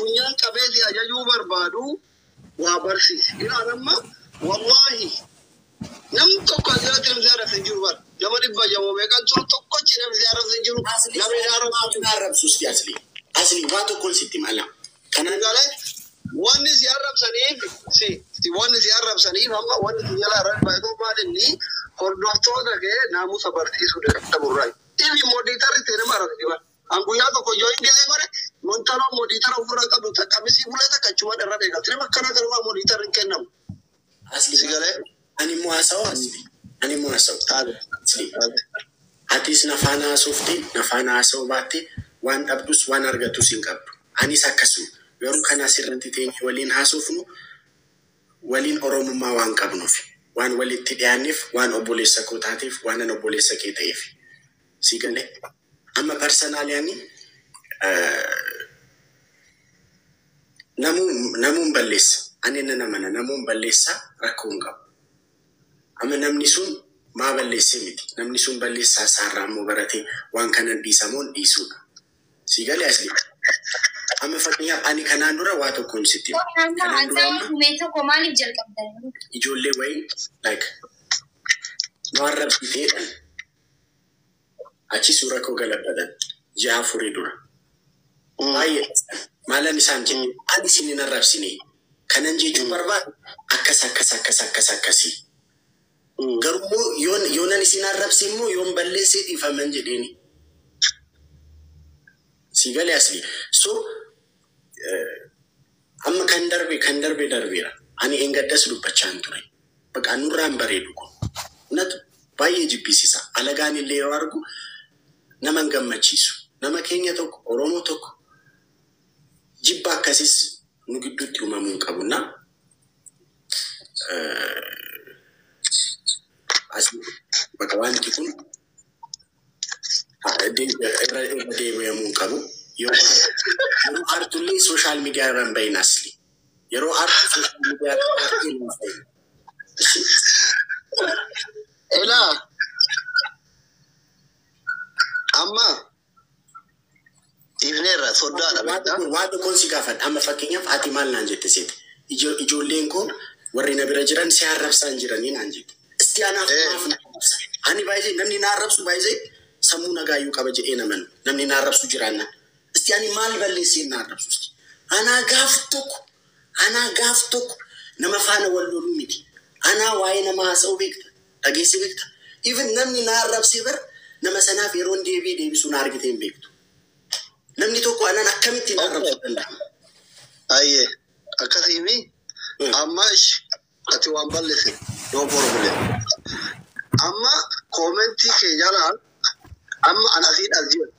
فنيان كبيتي أجاجو بربادو وابرسيس إلى نما والله نم تقع زيارة زيارة سنجور لما نبغى جمو بيكان تقع نم زيارة سنجور نم نعرف سوستي أصلي ما تقول ستي مالا كان قال وان زيارة سنيف سي وان زيارة سنيف هم وان زيارة رد بعدو ما دني كردوفتو ده نامو سبرتي سوده تبوري إلي موديتر تيري مارا ديوان أنغويا تو كجوين كذا كره منتظر موديتر أفرا كبوتا كمي سيبولا تكشوا ده رده كتير ما كنا كروا موديتر كنام أصلي سيجاره أني مواساو أصلي أني مواساو أصلي هاتيس نفانا سوفتي نفانا سوباتي وان أبدوس وان أرجعتو سينكابو أني ساكسو يروح كنا سيرنتي تاني ولين هاسوفنو ولين أروم ما وان كابنوفي وان ولين تديانيف وان أبوليس سكوتاتيف وان أبوليس سكيتايف سيجاره أما personal يعني نمون بلس أنا نمنا نمون بلسا ركونغا أما نمنيسون ما بلسي متي نمنيسون بلسا سارامو براتي وان كان ديسامون ديسونا سيجالي أصلي أما فتنيا أني كان نورا واتو كونسيتيو كان نورا ميتو كمالي بجل كمتين يجولي وين like نوارب بيتين أشي سورة كوغلا بدن جاء فريدورا أي مالا نسانجي أدي سنين الرب سنين كننجي جبربا أكسي غرمو يونا نسين الرب سيمو يوم بلسي إفهمن جديني سيغالي أصلي so أما كان دربي دربيرا أني إنغدس لبچان توري بقى نوران بريدوكو نت باي جبسيسا ألغاني اللي وارغو نمان غمچيسو نما كينيا توك اورومو توك جيبا كاسيس نغدوتي مامون قبونا اسمع بقوان تكون دي ويمون قبو يرو ارتولي سوشال ميديا ران بين اصلي يرو ارت سوشال ميديا إلا أما إبنيرا صدّا وادو كونسي كافت أما فكينيا فاتي مال نانجت سيد إجو لينكو ورينا برجران سيارب سانجراني نانجت استيانا أني بايزي نمني نارب سو بايزي سمونا غايو كبجي إنا من نمني نارب سو جرانا استياني مال بلسي نارب سوستي أنا غافتوك نما فانا واللولو ميدي أنا واينا ما سو بيكتا أجيسي بيكتا even نمني نارب سيبر نما سنا في رون دي بسون أرجتين بيكتو نمني توكو أنا نكمتي نارب سوتندا أيه أكثيمي أماش أتوان بلسي no problem أما كومنتي كجالان أما أنا أسيد أزيد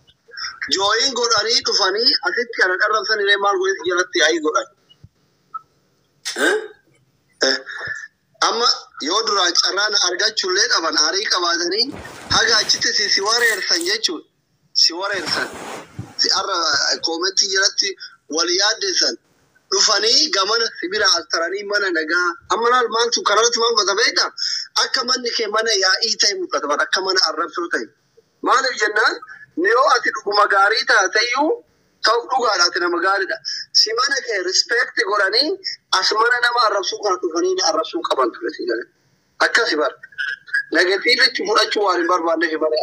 جوين قراني تفاني أسيد كأنا كرم سني لمال قوي جلتي أي قران أما يودران أنا أرجع شلون أبان أريك أبادني هذا أشتى سوار إرسان جتشو سوار إرسان سأر كومنتي جلتي ولياد إرسان رفاني كمان سبيرا أستراني مانا نجا أما المال سكرات ما بتبعيدا أكمل نك مانا يا إيتاي مكتبا أكمل أرب سوتاي ما نجنان نيو أتيكو مغاريتا تيو تاو دوغا لاتنا مغاريتا سيمانا كي ريسبكت غوراني أسمانا نما أرب سوكا تفاني أرب سوكا بانتولتي جالي أكا سبار نجتيل تفورا شواري باربان نهباري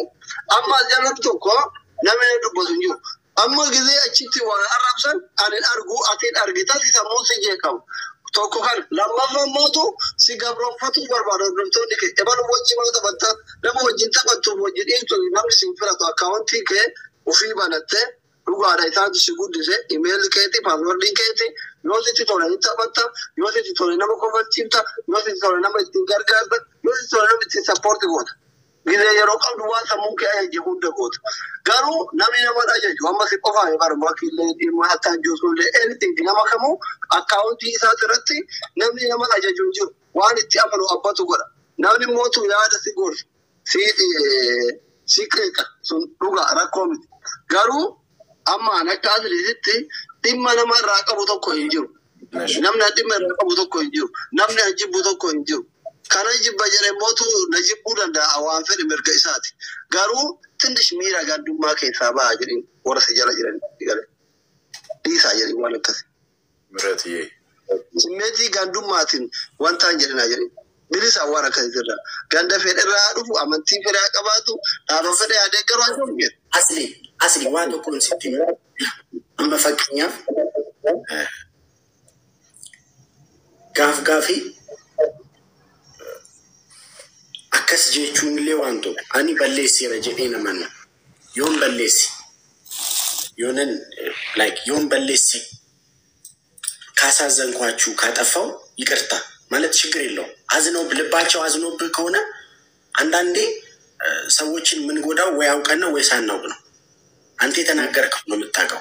أما جانب توكو نمي دبوزنجو أما كذا أشتي وانا أربسن أنا أرجو أتين أرجيتا تسمون سجيكم توكو كان لما فموتو سيجابرون فاتو بربارو برمتوني كي إبان وجه ما تبنتا لما وجه تبنتو وجه إنتو نمر سينفرا تو أكاونتي كي وفي بنته لوغا رايتان تسيقود ديسه إيميل كيتي باسورد كيتي يوزي تطولي نتابنتا يوزي تطولي نما كوفرتيمتا يوزي تطولي نما تنقرقرد يوزي تطولي نما تنسابورت غوت إذا يروق الدواء سموك أي جهود غوت قالوا نامي نما أجاجو أما سيقفا يبار باكي لين ما حتى جوزو لين anything نما كمو أكاونتي ساترتي نامي نما أجاجو جو وان اتعملوا أباتو غدا نامي موتو يادا سيقول سيكريكا سن لغا راكومي قالوا أما أنا كادر يزيتي تيما نما راكبو توكو ينجو نمنا تيما راكبو توكو ينجو نمنا أجيبو توكو ينجو كان يجيب بجري موتو نجيب بودن دا أوان في المركز ساتي قالوا تندش ميرا قدو ما كي ثابا أجرين ورسي جلا جرين ديسا جري وانا كسي مرتي سميتي غاندو ماتين وان تانجرنا جري بليسا وانا كسي ترى غاندا فيدرا دفو امنتي فدا قباتو دابا فدا ادغرو اجوم اصلي وانو كونسيبتي اما فكنيا غافي أكس جيتون ليوانتو أني بلسي رجعنا منا يوم بلسي يونن يوم بلسي كاسا زنقواتشو كاتفاو يكرتا مالت شكر اللو أزنو بلباتشو أزنو بكونا عندي سوتشين من قودا وياوكنا ويسانوبنا أنتي تناقرك نمتاقو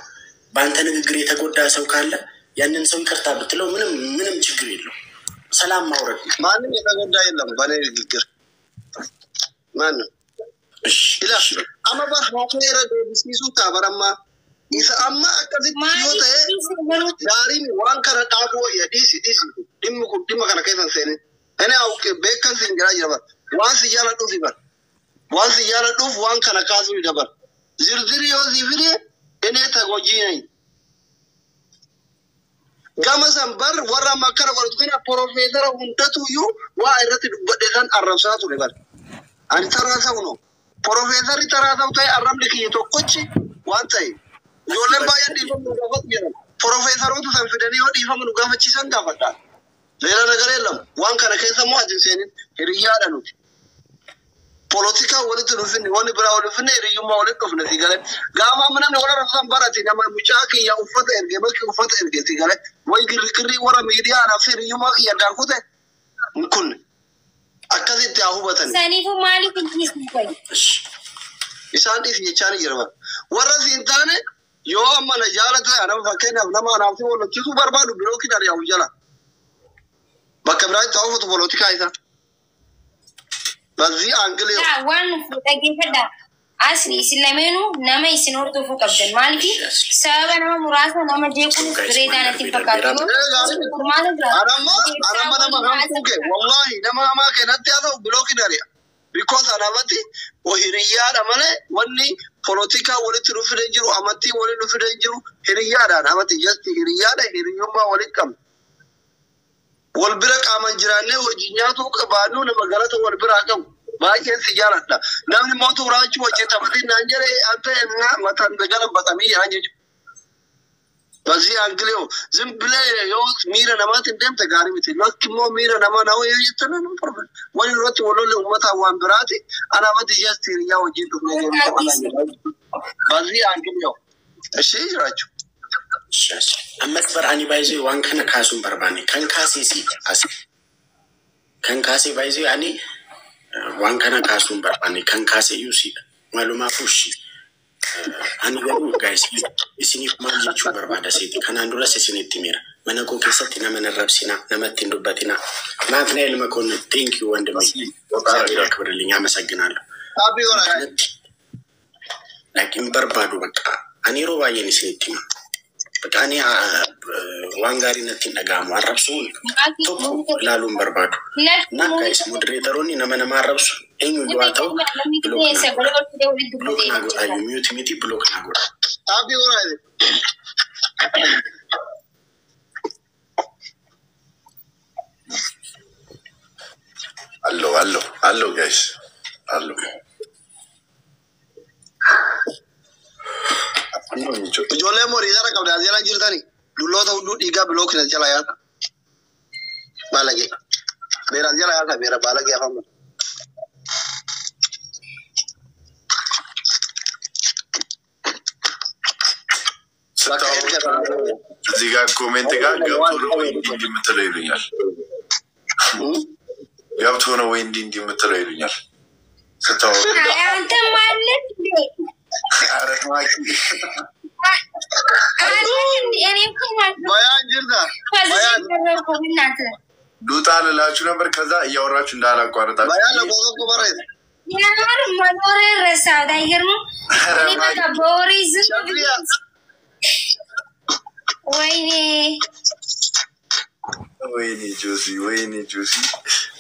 بانتنا قريتا قودا سوكالا يانن سوي كرتا بتلو منم شكر اللو سلام مورد ماني يتقودا يلم باني القر مانو إلا أما برحمة بسيسو تابرما إذا أما أكذب يوته دارين وان كنا تابو يا ديسي دم كنا كيف سنة أنا أوك بيكن سنجرا جبر وان سيجارة دوفي بر وان سيجارة دوف وان كنا كاسو جبر زرزري أو زفري إنه تغوجيني كما سنبر ورا مكر ورتكنا بروفيسور وندتو يو وائرة بدهان الرسالة لبر أنت راسونه بروفيسور تراسو تاي أرم لكي يتوقعش وانتاي يولن بايان دي فم نغافت جرم بروفيسور وتو سنفدني ودي فم نغافت شيسان غافتا ليلا نغري لهم وان كان كيسا مواجن سينين هريادا نوتي politika ولد نفني واني برا ونفني ريوما ولد نفني سيغالي غاما منام نولا رفضان باراتي نما مشاكي يا أفضل إرغي ملكي أفضل إرغي سيغالي ويقري كري ورا ميديا نفسي ريوما يدانكوته نكون أكذب تأهو بطني سانيفو مالي كنتيس مكوي إسانتي في يچاني جرما ورا سينتاني يو أما نجالة أنا فكينا نما نفسي ولا كيسو بربادو بلوكي داري أو جالا بكبراي تأهو بولوتيكا إذا بزي أنجلي لا وان فوتاكي فدا أصلي سلمينو نما يسنور توفو كبدن مالكي سبب نما مراسة نما جيكو بريدانا تنفكاتو أنا نما همكوكي والله نما ما كنت أنا بلوكي داري because أنا بتي وهريان أمانة واني politika ولي تروفينجرو أمتي ولي تروفينجرو هريان أنا بتي just هريان هريوما ولي كم والبرك أمان جرانه وجنياتو كبانو نمغلط والبركم ما يكن سجارة لا نامي موتو راجو وجهتا بدي نانجري أنت إنها مثلا بجانب بتامي يعني بزي أنجليو زمبلة يوز ميرا نمات إندم تجاري مثل ما كمو ميرا نما ناو يجتنا نو problem وين الوقت ولو لأمتا وانبراتي أنا بدي جستيريا وجهتو بزي أنجليو الشيء راجو أما كبر أني بايزي وان كان كاسون برباني كان كاسي سي أسي كان كاسي بايزي أني وان كان كاسون برباني كان كاسي يوسي معلومة فوشي أنا قالوا guys إسني ما جيتشو بربادا سيدي كان عندنا سيسني تيمير من أكون كيساتنا من الربسنا نمتين دبتنا ما فينا إلا ما كنا thank you وندمي وبارك كبر اللي نعم سجنالو أبي وراي لكن بربادو بقى أني رواية نسني تيمير بقى أني وانغاري نتين أقام وعربسون توبو لالون بربادو نا guys مودريتروني نما عربسو إنو الواتو بلوك ناغو أيو ميوتي ميتي بلوك ناغو أبي وراي Allo guys. Allo. Ijoollee moorii isaa qabda as jala jirtani dulloota hunduu dhiigaa bilookina jala yaasa baalagee beera jala yaasa beera baalagee afaan እዚህ ጋር ኮሜንት ጋር ገብቶ ነው ወይ እንዲህ የምትለው ይሉኛል። ገብቶ ነው ወይ እንዲህ የምትለው ይሉኛል። ስታወቅ አንተ ማለት ባያን ጅርታ ባያን ሉጣ ልላችሁ ነበር ከዛ እያወራችሁ እንዳላቋርጣችሁ ባያን ለቆቆ በረድ ያር መኖር ረሳው ዳይገርሙ እኔ በቃ ቦሪዝ ወይኔ ጆሲ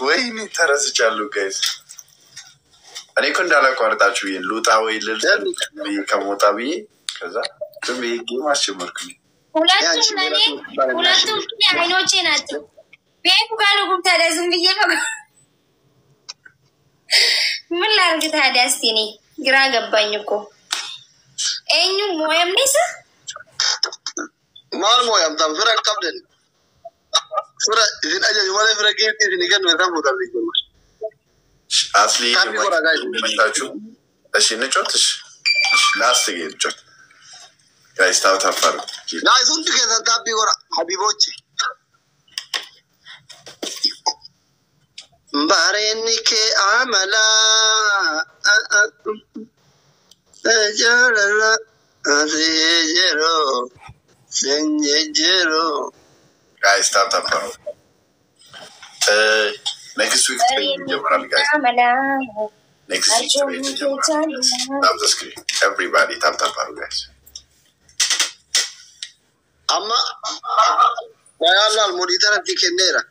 ወይኔ ተረስቻለሁ ጋይስ እኔ እኮ እንዳላቋርጣችሁ ሉጣ ወይ ልል ከሞጣ ብዬ ከዛ ዝም ብዬ ጌም አስጀመርኩኝ ሁለቱም አይኖቼ ናቸው። ቤቱ ጋር ነው ታዲያ ዝም ብዬ ምን ላድርግ ታዲያ? እስቲ እኔ ግራ ገባኝ እኮ ኤኙ ሞያም ነይስ ማል ሞያም ታም ፍራ ቀብደን ፍራ እዚህ አጀ ወለ ፍራ ጌት እዚህ ንገን ነው ታም ወጣ ልጅ አስሊ መጣችሁ እሺ ነጮትሽ ላስት ጌት ጮት ጋይስ ታው ታፈሩ ጋይስ ሁሉ ከዛ ታቢ ወራ ሀቢቦች ባሬኒኬ አመላ ተጀረላ አዜጀሮ ሰንጀሮ ጋይስ ታው ታፈሩ next week ይጀምራል ጋይስ next week ይጀምራል ታው ዘስክሪ everybody ታው ታፈሩ ጋይስ amma bayalal monitor tikendera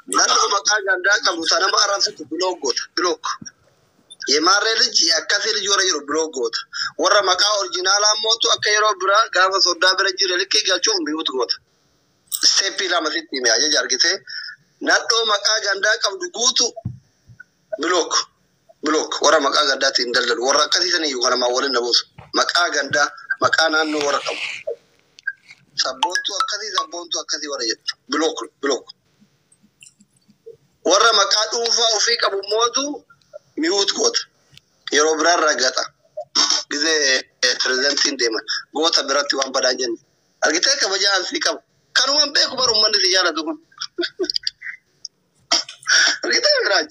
nato makaga ndaka musana marafu blog የማሬ ልጅ ያካሴ ልጅ ወረ ይሮ ብሎጎት ወረ መቃ ኦሪጂናል አሞቱ አከይሮ ብራ ጋፈ ሶዳ ብረጅ ለልክ ጋቸው ቢውት ጎት ስቴፒላ ማለት የሚያየ ጃርግቴ ናዶ መቃ ጋንዳ ቀብዱ ጉቱ ብሎክ ወረ መቃ ጋዳት እንደለል ወረ ከሲተን ይሆነ ማወለ ነቦስ መቃ ጋንዳ መቃናን ወረ ቀብ sabontu akasi wara jet block wara maqadu fa ufi qabu modu miut got yero brar ragata gize presenting dem gota birati wan badajen argite ka bajan sikam kanu wan be ko baru man ziyara dukum argite raj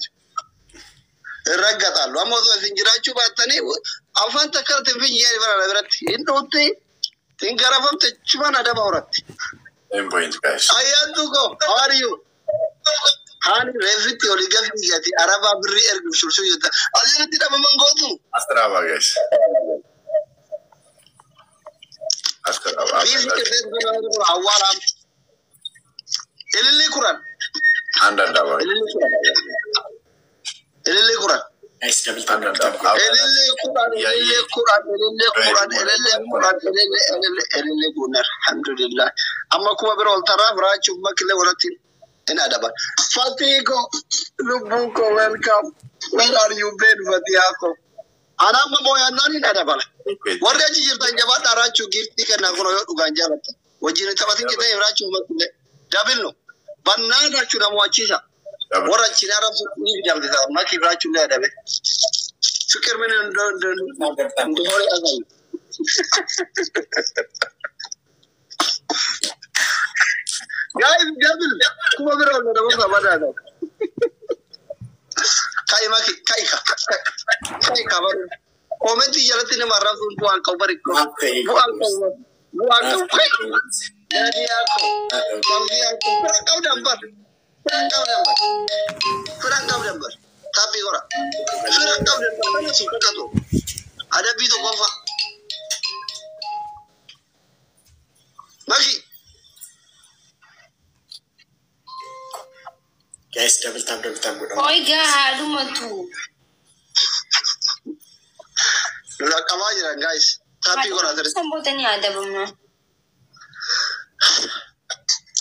ragata lo amozo sinjirachu batani afan takarte finye bara birati indote Tingarafam techman ada baurat. Point guys. Ayantu ko, how are you? Hani refit oligarchy gati Araba bri ergu shulshu yata. Azina tira mamangotu. Astrava guys. Astrava. Biz ke bezgana awalam. Elili Quran. Anda dawa. Elili Quran. guys double tap Elili Quran. Alhamdulillah. Amma kuma biro tara brachu makle waratin ina daba. Fatigo lubuko welcome. Where are you been Fatiako? Ana moya nani ina daba. Warga jirta jaba tarachu girti kana kono uganja bata. Wajini tabatin kita brachu makle. Dabilo. Banana chuna mwachisa. Wara chinara ni jamde da maki brachu le dabe. Fikir men ndo hore azai. Guys, double. Kuma biro da wasa bada da. Kai maki kai ka bar. Comment jalati ne marra sun bu an kabari ko. Bu an kai. Jadi aku. Kau dapat. Kurang gambar. Tapi orang. Kurang gambar. Mana suka tu? Ada video apa? Maki. guys double tap Oi ga lumatu. Nula kawaja guys. Tapi orang terus. Sambutani ada bumna.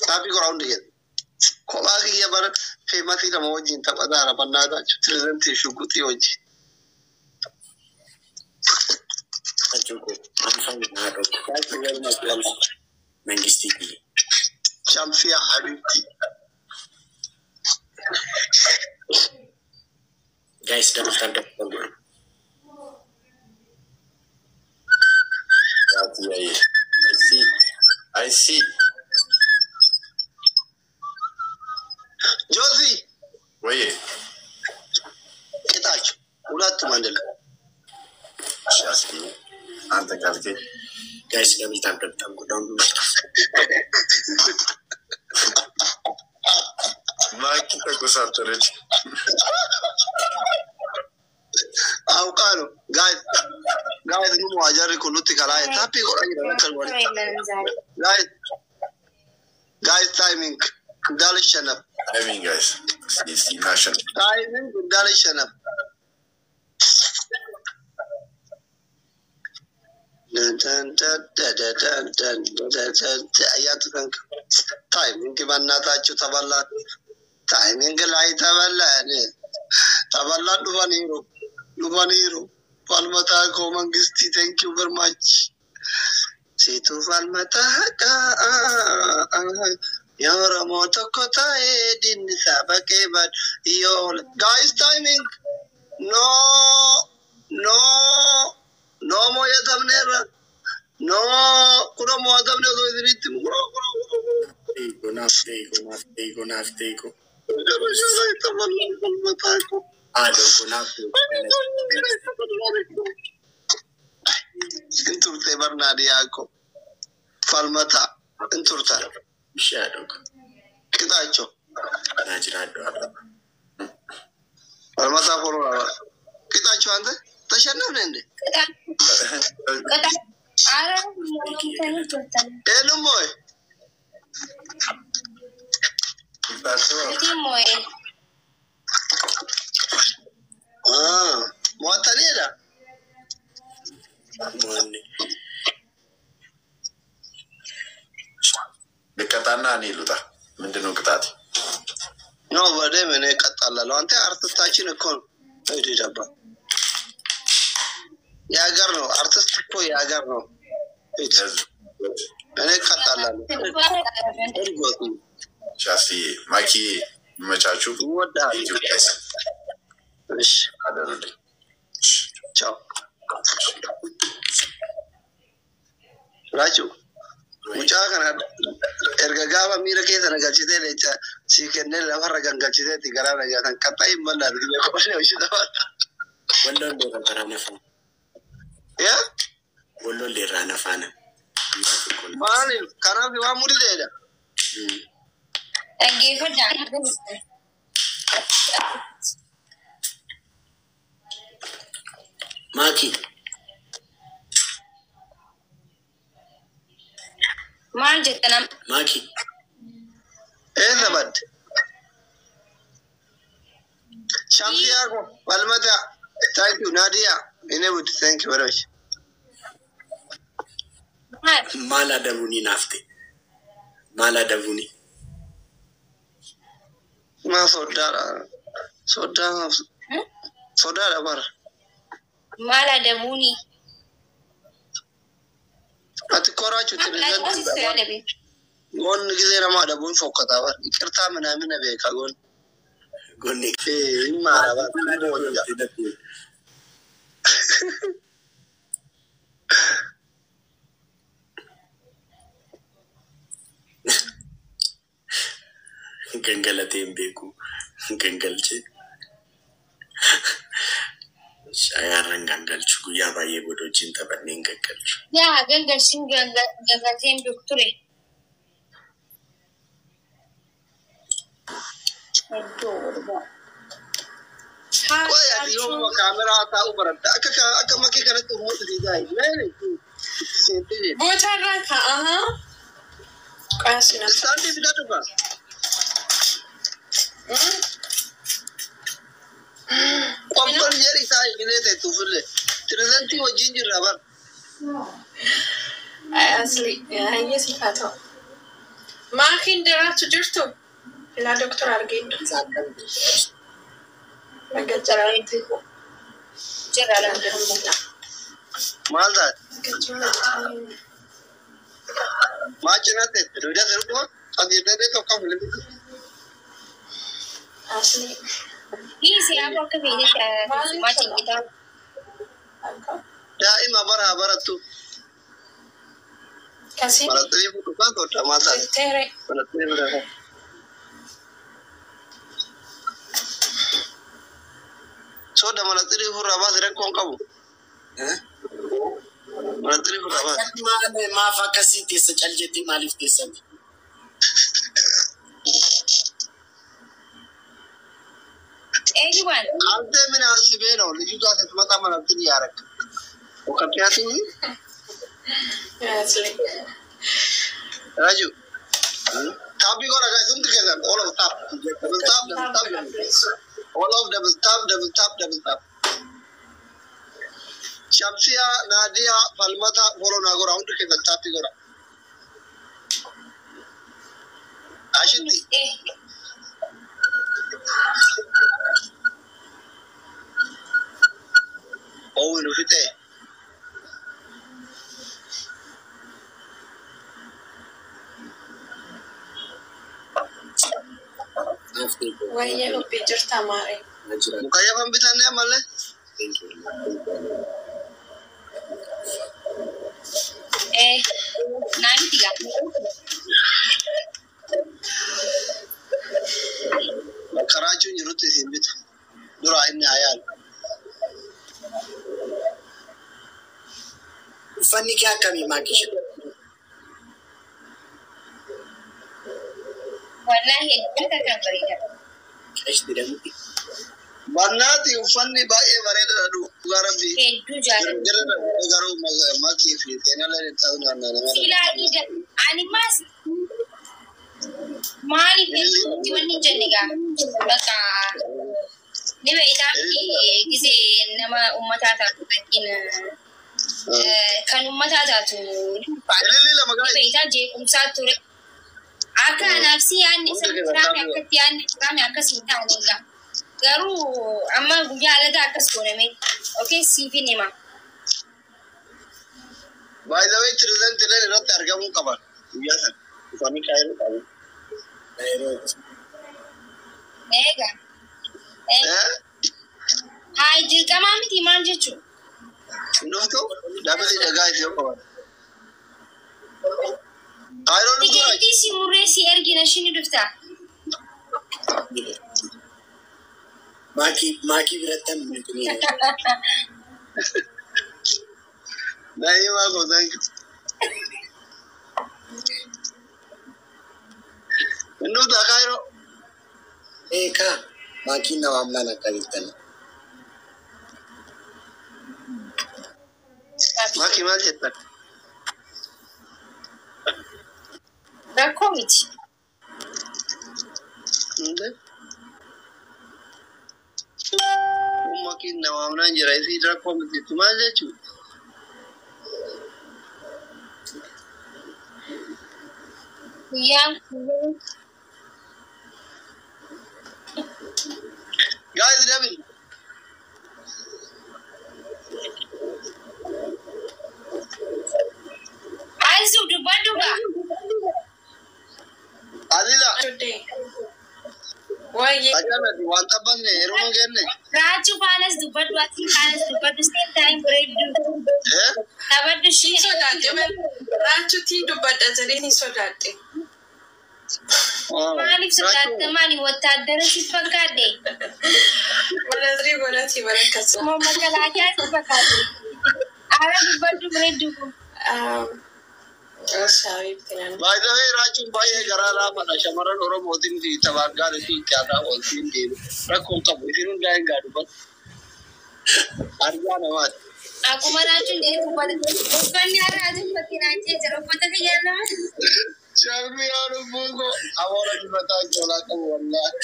Tapi orang dia. Kau lagi ya bar famous ida mojin tapadara panada present shukuti hoji. ajuko amfan na do mengisti Shamsia Habibti. guys double tap I see. Josie. Oye. Kita aja. Ulat mandel. Shasky. Ante kalke. guys double tap go down Maki ta kusartarech. Aukano. Guys, numu ajari kuluti kalaya. Tapi orang ini kalwari. Guys, timing. Dali shanap. Timing guys. See national. Timing. Dali shanap. ayatu kan timing bannatachu taballa timing lai taballa ne taballa duvaniru falmata ko mangisti thank you very much situ falmata ka ya ramoto kota edin sabake but yo guys timing no mo yadamnera no kuno mo yadamne do idrit kuno Gonafteiko. Inturte Bernardiaco Falmata Inturta Shadow. Kitacho Najirado. Falmata for Kitacho ande Tashanande Hello boy Muatanera Money. Bekatana ni luta. Mendeno katati. No, but they may cut a lot. Artist touching a con. Yagarno, artist for Yagarno. It's a cut a lot. Very good. Shasti, Mikey, Machachu. What are you guys? Ciao. Raju. Muchakan ergagaba mira ke sana gachite lecha si kenne la farra gachite ti garana ya kan katai banda di ko ne ushida Wallo le rana fa. ya Wallo le rana fa na. mani kana bi wa muri deda Maki. Maki. zabad Shamsiago Palmata thank you Nadia Inewood thank you very much Mala davuni nafte. Mala davuni. ma sodara bar Mala davuni ati korachu tirigan gon gizera ma da bun fokata bar ikirta mina be ka gon Gonni. imma ba Gangalateen beeku. Gangalche. Shayaran gangalchu guyyaa baay'ee godhochiin taphanneen gangalchu. yaa gangalchiin gangalteen ture. Koya diyo mo camera ta ubarata aka maki kana to mo dai nene sente Botarra ka aha. Kasina. sante bidatu ba Kompon yeri sai gilete tu fulle trizanti o jinjir rabar Asli yesi kato. Maakin diraatu jirtu. Ila doktor arginu. Magajaraanti. Alhamdulillah. malda machinate ruda seruko adiyete to kam le Asli. Hii si hapo kwa vile maji kidogo. ya ima baratu Kasi. baratri futu ka to tamata Tere. baratri raha so da baratri hurra ba sire kon kabu baratri hurra ba Ma fa kasi tessa caljeti malif tessa. Anyone? ante mina sibeno lijuda se mata baratri yarak o katyati Asli. Raju tapi kau raga zoom together all of tap all of double tap Shamsiya, Nadia, Falmata, Borona Gora, how to get the Tati Gora. Ashiti. Oh, in Ufite. Wayye hubbii jirta maare. Mukaya fan bitanne amalle. Nani tiga. Karachu nyiruti simbit. Dura inni ayal. Uffanni kee akkamii maakisha? Wallahi hedduu kan bareeda. Qeeshti damti. Bannati uffanni baay'ee bareeda dhugaa rabbi. Hedduu jaalladha. Jirra garuu makii fi seenaalee ta'uu naannoo. Silaa ani mas maaliif hedduu wanni jenne gaa bakka ni beektaa gisee nama uummataa taatu fakkiin kan uummataa taatu ni beektaa jeequmsaa ture. Akka nafsi yaanni sabiraami akkatti yaanni sabiraami akkasii ta'anii gaa. Garuu amma guyyaa alataa akkas godhame. Okay, siifin hima. By the way, children today not argamu kabar. Yes, sir. Ufani kairo kabar. Ega. Hai, dirqama miti maal jechuun? Nuftu dabali dagaa ishee kabar. Kairo nuftu. Tikeetii si murree si ergina shini dhuftaa. Maakii birattan mul'atanii. Naima ko thank you. Nuftu Kairo. Eka maakii nama amlaan akka beektan. Maki maal jettan? Rakkoo miti. Maki nama amlaan jira isii rakkoo miti maal jechuudha? Guyyaan Guys, David. Aizu duba. Adila. Today. Wayye. Ajanati wanta banne yeroo genne. Raaju faanas dubbadhu ati faanas dubbadhu same time bareeddu. Tabaddu Ni sodaadhe raachuutiin dubbadha jedhee ni sodaadhe. maaliif sodaatte maali wattaaddara si fakkaadhe? Manazrii godhati barakkasa. Moo makalaakaa si fakkaate? Ara dubbaddu bareeddu kun. By the way, Rachun baay'ee garaa laafadha. Shamarran Oromootiin fi tabaggaan fi itti ooltiin deemu. Rakkoon qabu. Isin hundaa hin gaadhuufatu. Argaa namaati. Akkuma Raachuun jedhee uffata. Uffanni Raachuun fakkii jira. Uffata biyyaa nama. Sharmi yaa lubbuun koo amoora dibataa joolaa qabu wallaahi.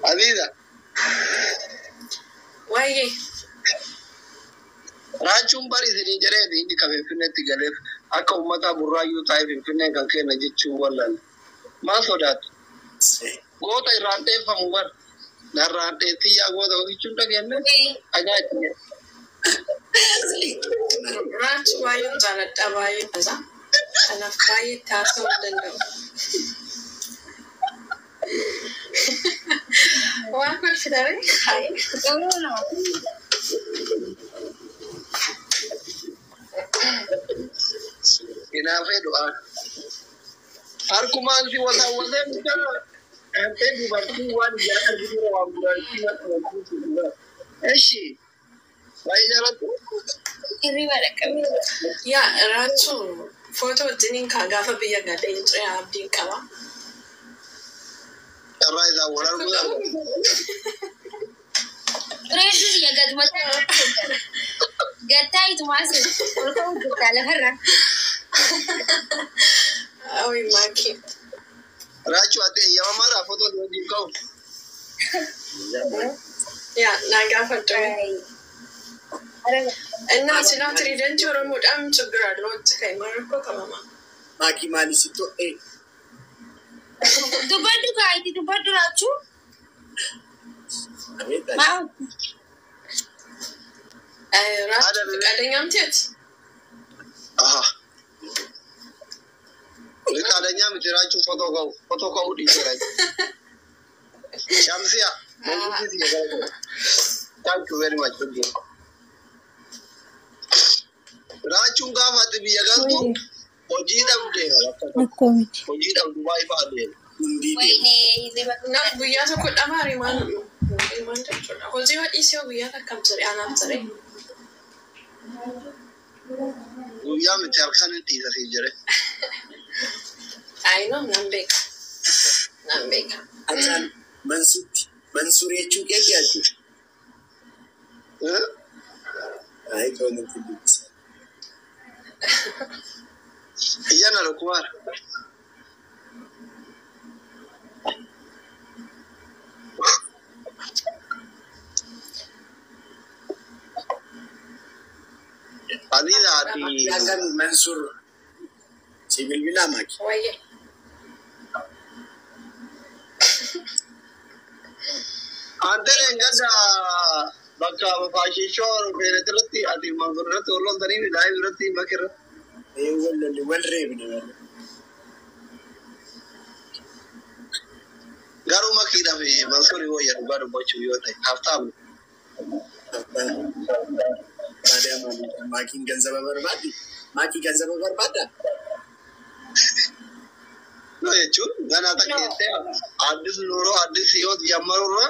Adiida. Wayye. Raachuun bari isin jedhee inni kan Finfinneetti galeef akka uummata burraayyuu taa'ee Finfinnee kan kenna jechuun wallan. Maal sodaatu? Goota irraan dheeffamu bar. Narraan dheeffiyyaa goota jechuun dhageenye ajaa'iba. Raanchi baay'ee jaaladha baay'ee tasaa. Kanaaf baay'ee taasisuu hin danda'u. Waan kun fidare hayi. Garuu nama. Kinaafee du'aa. Harkumaan si waldaawwatee bitaa kantee dubartii waan ijaa arginu waan gurgurtii waan Eshi baay'ee jaallattu. Hirriba dhaqqabe. Yaa raanchu footoo wajjiniin kaa gaafa biyya galee ciree abdiin qaba. Carraa isaa wal arguu. Reedduu biyya gadi mataa irratti قطعت ماسك والكون كنت على فرة أوي ماكي راجو أتى يا ماما لا فوتو دي كم يا ناقا فتوي الناس لا تريدن تورمود أم تقرأ لوت كي مركو كماما Maki mali situ دبادو كايتي دبادو راتشو Amita. ما رات قدنيام تيت aha ini adanya mesti foto kau di sini Syamsia thank you very much Rachung gama tu biar tu Oji dah udah Oji dah Dubai pada ويني زي ما نعم بيا تقول أماري ما هو زي ما إيشوا بيا كم تري أنا تري Duya mesti akan nanti dah sejere I know Nambek Asan Mansur ya juga dia tu. Ay kau nanti bisa. Iya nak keluar Adila di Akan Mansur sibil bila Maki. ويا Antara enggak ada baka mafashishor bere terati adi mangurna tolong tadi live berarti makir Walre bina. garu makira fi mansuri wo ya garu bochu yote haftam Ada makin ganzab berbadi. Maki ganzab berbada. no ya cu gana tak kete adis nuro adis yot jamarura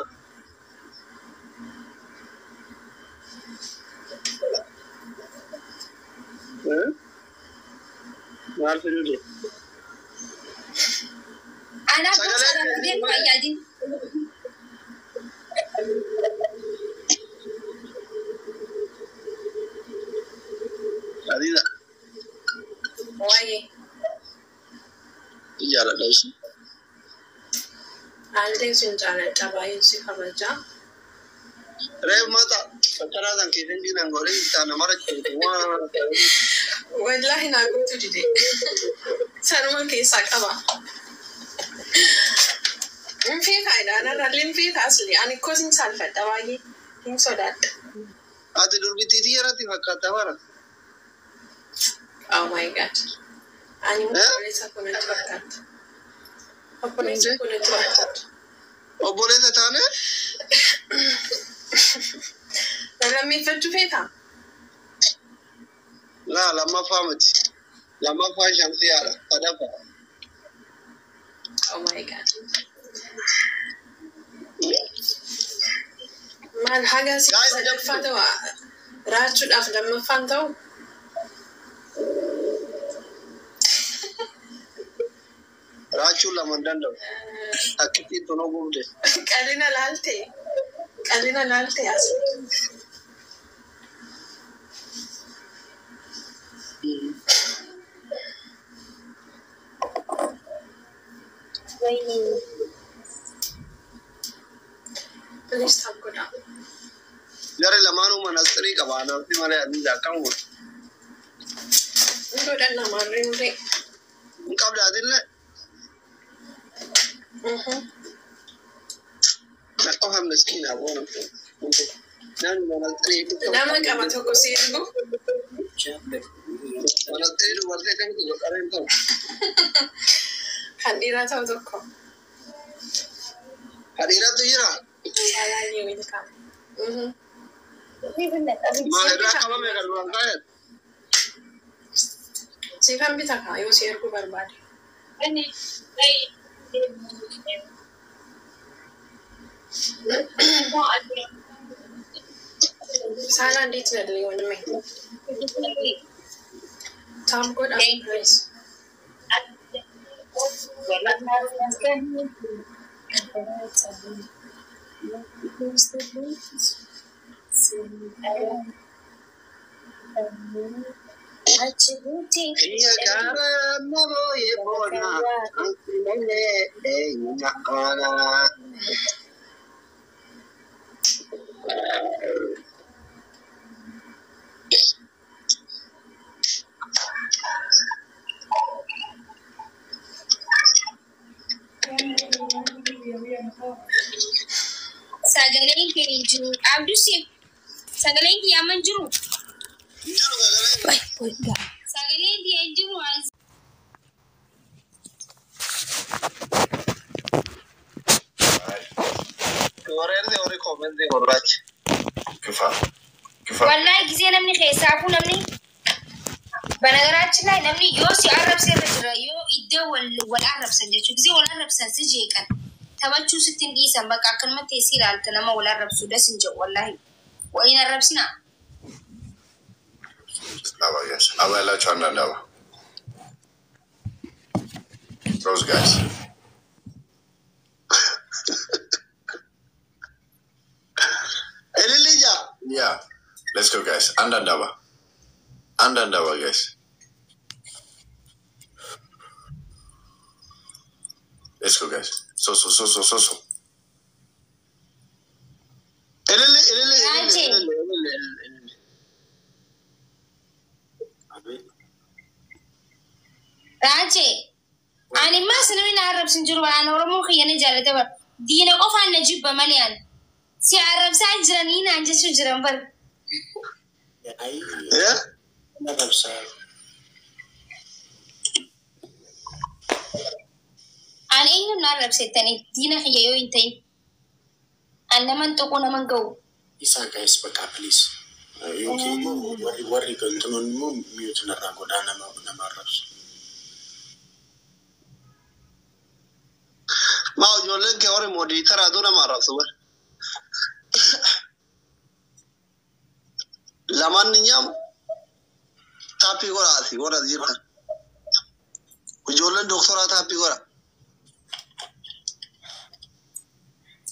Mal dulu أنا بس أنا بدي فايدين Adila ويا ijara daishi عندي سنجانة تباين سيخرجا Rev mata fakara dan kiden di nangore tanah mara cuma والله نقول تجدي سنوما كيسا كبا في فايدة أنا رلين في أصلي أنا كوزين سالفة تباين إن صدق adi durbiti dia rati fakata mara Oh my god أنا مقولة كنا توقعت مقولة كنا توقعت o boleh tatane لما يفتو فيها la lama famati lama fa shamsiyara adafa Oh my god ما الحاجة سيدة فتوى راتشو الأفلام فانتو rachu la mandanda akiti tono gumde قالنا لالتي أصلا ويني Please stop go down. jare lamanu manastri kabana ti mare adi jakam Go down na marinde. kabla adille na ko ham miskina bona nan manastri Nama kama toko sirgo. manastri do warne kan ko karen to Kandira tau toko. hadira tu ira Salah ni win kam. ma era kama me kan ruang kaya Si kan bita ka yo sirgo barbadi. أني Salah dit na dali wala me. Tam go down please. يا كرم نبوي بونا أنت من نقالا Sagaleen kee jiru abdusi sagaleen kee aman jiru sagaleen kee jiru وريني وري كومنت وراك كفا والله ጊዜ namni keessaafu namni በነገራችን ላይ namni yoo si arrabsee jira yoo iddoo wal arrabsan jechuun ጊዜ wal arrabsan si jeeqan tabachuu sittin dhiisan bakka akkanumatti si ilaalta nama wal arrabsu das hin jedhu wallahi waliin arrabsina yes aba yaalaችሁ አንዳንድ aba those guys yeah let's go guys አንዳንድ aba guys let's go guys so Raje ani ma sanami na arab sin jiru ana oromo khiyana jalata bar diina qof aan najib maliyan si arab sa jirani na anje su jiran bar ay yeah arab sa ani innu na arab setani diina khiyayo intay annaman to ko naman go isa guys baka please okay mo worry kanton mo mute na ra godana na marab ما أقول لك أوري مودي ترى دونا ما رأسوا لما نيام تابي قرا أسي قرا زيرا وجولن دكتورة تابي قرا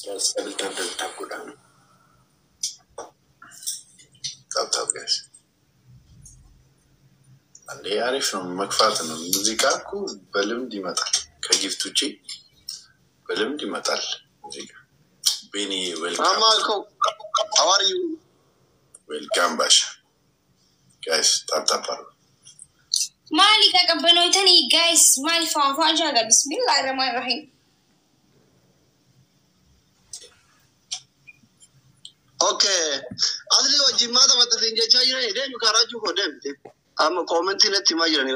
yes tabel godana tap guys አንዴ አሪፍ ነው መክፋት ነው ሙዚቃ እኮ በልምድ ይመጣል ከጊፍት ውጪ በልምድ ይመጣል ሙዚቃ ቤኒ ዌልካም አማልኮ how are you ዌልካም ባሽ guys tap mali ka gabbano itani guys mali fa jaga bismillahir rahmanir rahim okay adli wajimada mata sinje chayira ide ñu karaju ko dem am comment ne timajira ni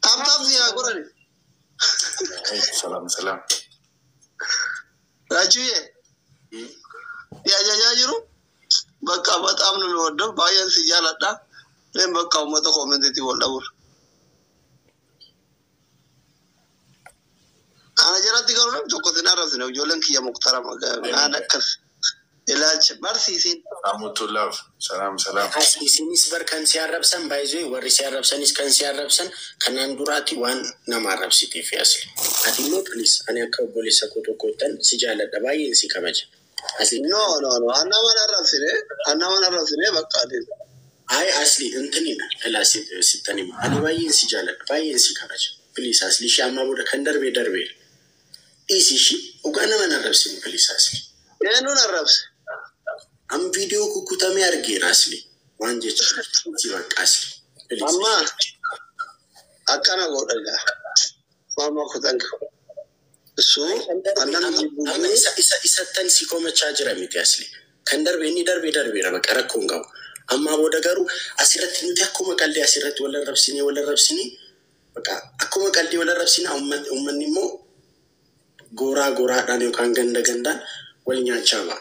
tap ya gorani ሰላም rajuye ya jajajiru በቃ በጣም ነው የሚወደው ባያንስ ይያላዳ ለምን በቃው መቶ ኮሜንት ይወላው انا جرات يقولون تقصنا راس ነው ጆለንክ የሙክተራ ማነከስ ኢላች ማርሲሲን አሙቱ ላቭ ሰላም asli sinis barkan siarabsan bayzo warri siarabsan is kan siarabsan kanan durati wan namarabsiti fi asli ati no please ani akka bolisa kotokotan sijala dabayin si kamaje asli no anna manarabsine በቃ አይደል ay asli እንትኒና እላሲ ሲተኒ ani bayin sijala dabayin si kamaje please asli shama boda kandarbe darbe isishi ugana manarabsin please asli የኑን አረብስ am video kukutame argina asli wanje asli amma akana godaga mama kutanka so anam isa tan si koma charger miti asli kandar beni darbe ra karakon gaw amma bodagaru asirat nuti akuma kalli asirat wala rabsini baka akuma kalli wala rabsini umman mo gora dan yo kan ganda walnya chaba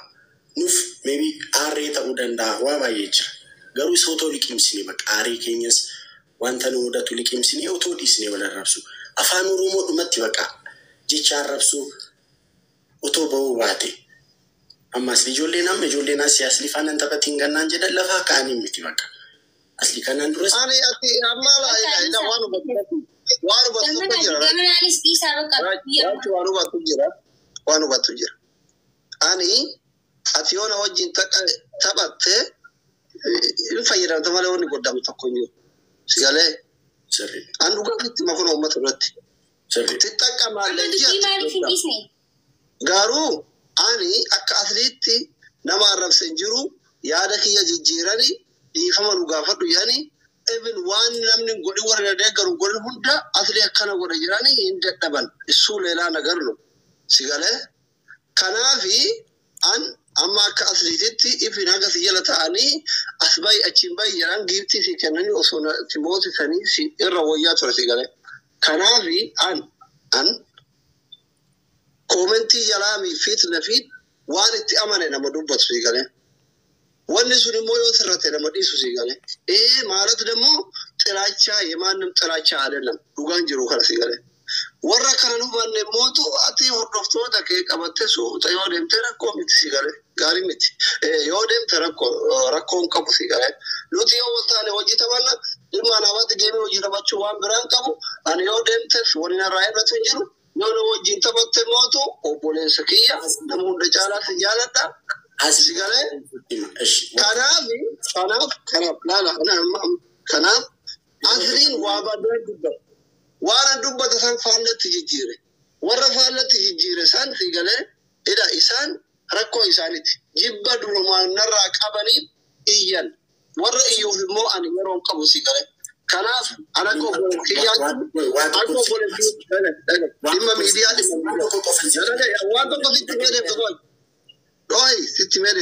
nuf maybe areta udanda wa bayechra garu soto likimsini bak ari kenyas wanta no da tulikimsini auto disni wala rabsu afanu rumo dumatti baka jicha rabsu auto bawu wate amma asli jollena si asli fanan tabatinga nanje dalafa kani miti baka asli kanan durus ani ati amma la ila wanu batu jira gamana anis isa baka wanu batu jira ani atiyoona wajjin taphatte hin fayyadamta malee wanni godhamu tokko hin jiru. Sigalee an dhugaatitti makuna uummata irratti xixiqqamaallee garuu ani akka asliitti nama arrabse hin jiru yaada kiyya jijjiiranii dhiifama nu gaafadhu yaani even waan namni godhi warra deeggaru godhin hunda asli akkana godha jiranii hin dadhaban isuu leelaa nagarnu sigalee kanaafi an amma akka asliititti ifin haga si jala ta'anii as bayi achiin bayi jedhan giiftii si kennanii osoo timoosisanii si irra wayyaa ture sigalee kanaafi an koomentii jalaa fitna fi waan itti amane nama dubbatu sigalee wanni sun immoo yoo sirrate nama dhiisu sigalee ማለት ደግሞ ጥላቻ የማንም ጥላቻ አይደለም ዱጋን ጅሩ ከራ ሲጋለ ወራ ከረኑ ማን ሞቱ አቲ ወርዶፍቶ ተከቀበተ ሱ ተዮደም ተረኮ ምት ሲጋለ ጋሪ ምት ዮደም ተረኮ ረኮን ቀቡ ሲጋለ ሉቲዮ ወታለ ወጂ ተባለ ድማናባት ገሚ ወጂ ተባቹ ዋን ብራን ቀቡ አን ዮደም ተፍ ወሪና ራይበት እንጅሩ ኖኖ ወጂ ተበተ ሞቱ ኦፖሌንስ ኪያ ደሞ እንደጫላ ሲያለታ ሲጋለ ከናፍ ላላ ከናፍ አዝሪን ዋባደ ዱባ ዋና ዱባ ተሰን ፋለት ይጅጅረ ወረ ፋለት ይጅጅረ ሳን ሲገለ ኢዳ ኢሳን ረኮ ኢሳኒት ጅባ ዱሮማን ነራ ቀበኒ ኢያን ወረ ኢዩሞ አን የሮን ቀቡ ሲገለ ከናፍ አለቆ ኪያ አቆ ቦለ ዲማ ሚዲያ ዲማ ዋቆ ሲትሜደ ተቆይ ዶይ ሲትሜደ